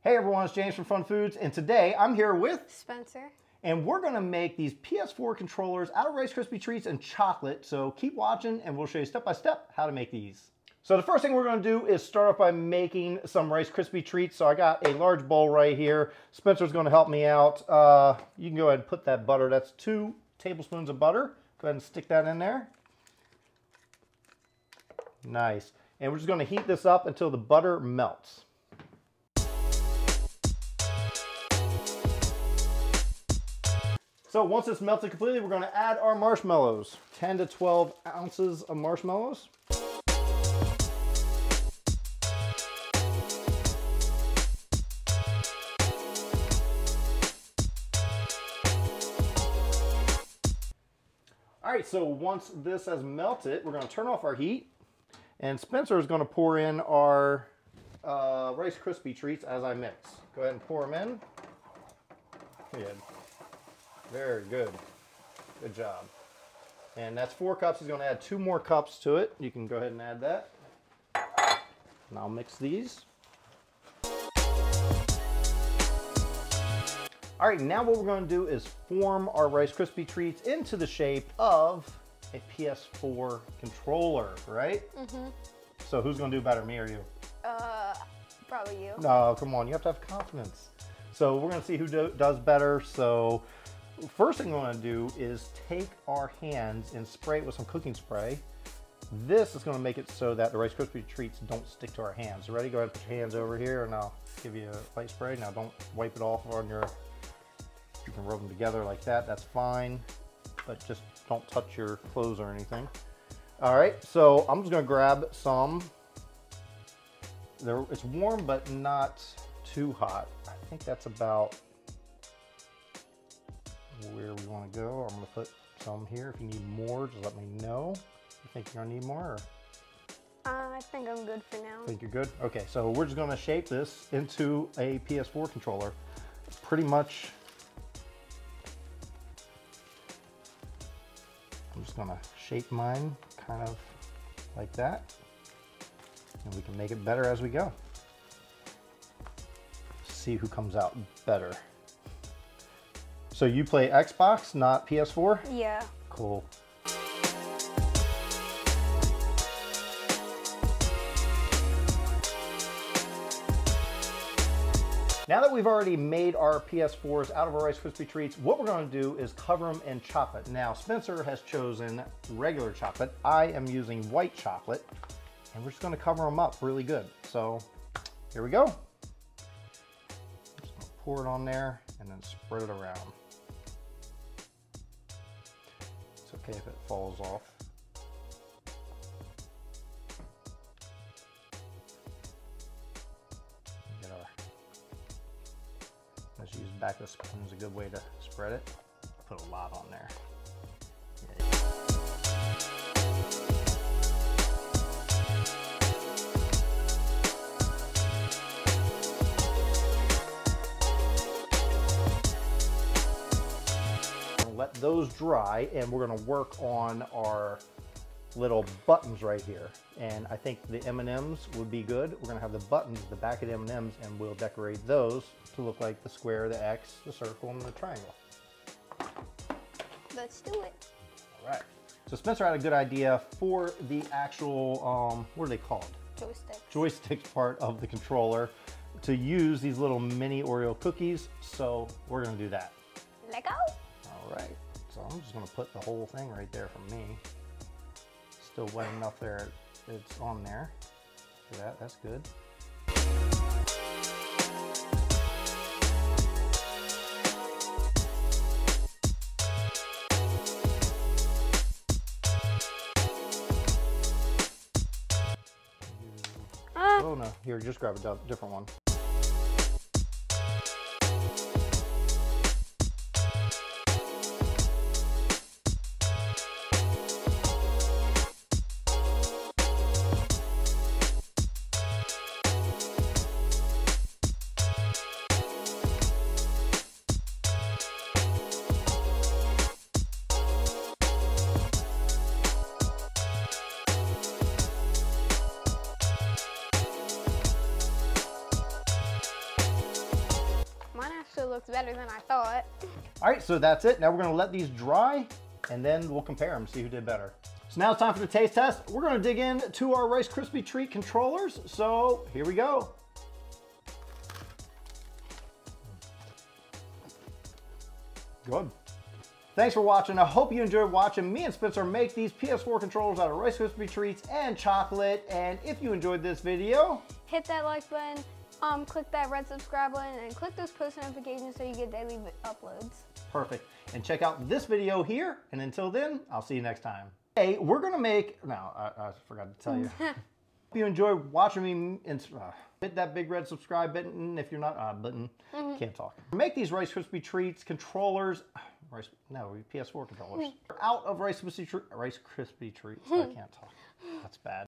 Hey everyone, it's James from FunFoods, and today I'm here with Spencer. And we're gonna make these PS4 controllers out of Rice Krispie treats and chocolate. So keep watching and we'll show you step by step how to make these. So the first thing we're gonna do is start off by making some Rice Krispie treats. So I got a large bowl right here. Spencer's gonna help me out. You can go ahead and put that butter. That's 2 tablespoons of butter. Go ahead and stick that in there. Nice. And we're just gonna heat this up until the butter melts. So once it's melted completely, we're going to add our marshmallows. 10 to 12 ounces of marshmallows. All right, so once this has melted, we're going to turn off our heat. And Spencer is going to pour in our Rice Krispie treats as I mix. Go ahead and pour them in. Good. Very good. Good job. And that's 4 cups. He's going to add 2 more cups to it. You can go ahead and add that. And I'll mix these. All right, now what we're going to do is form our Rice Krispie treats into the shape of a PS4 controller, right? Mm-hmm. So who's going to do better, me or you? Probably you. No, come on. You have to have confidence. So we're going to see who does better. So first thing we're going to do is take our hands and spray it with some cooking spray. This is going to make it so that the Rice Krispie treats don't stick to our hands. Ready? Go ahead and put your hands over here and I'll give you a light spray. Now don't wipe it off on your, you can rub them together like that. That's fine, but just don't touch your clothes or anything. All right, so I'm just going to grab some. It's warm, but not too hot. I think that's about where we want to go. I'm going to put some here. If you need more, just let me know. You think you're going to need more? Or? I think I'm good for now. Think you're good? Okay, so we're just going to shape this into a PS4 controller. Pretty much, I'm just going to shape mine kind of like that. And we can make it better as we go. See who comes out better. So you play Xbox, not PS4? Yeah. Cool. Now that we've already made our PS4s out of our Rice Krispie treats, what we're going to do is cover them in chocolate. Now, Spencer has chosen regular chocolate. I am using white chocolate, and we're just going to cover them up really good. So here we go. Just going to pour it on there and then spread it around. It's okay if it falls off. Get our, let's use back of the spoon is a good way to spread it. Put a lot on there. Yeah. Let those dry, and we're going to work on our little buttons right here. And I think the M&Ms would be good. We're going to have the buttons at the back of the M&Ms, and we'll decorate those to look like the square, the X, the circle, and the triangle. Let's do it. All right. So Spencer had a good idea for the actual, what are they called? Joysticks. Joysticks part of the controller to use these little mini Oreo cookies. So we're going to do that. Let go. All right, so I'm just gonna put the whole thing right there for me. Still wet enough there, it's on there. See that, that's good. Oh no, here, just grab a different one. still looks better than I thought. All right, so that's it. Now we're gonna let these dry and then we'll compare them, see who did better. So now it's time for the taste test. We're gonna dig into our Rice Krispie treat controllers. So here we go. Good. Thanks for watching. I hope you enjoyed watching me and Spencer make these PS4 controllers out of Rice Krispie treats and chocolate. And if you enjoyed this video, hit that like button, click that red subscribe button, and click those post notifications so you get daily uploads. Perfect. And check out this video here. And until then, I'll see you next time. Hey, we're gonna make, no, I forgot to tell you. If you enjoyed watching me, hit that big red subscribe button if you're not, can't talk. Make these Rice Krispie treats, controllers, PS4 controllers, out of Rice Krispie treats. I can't talk, that's bad.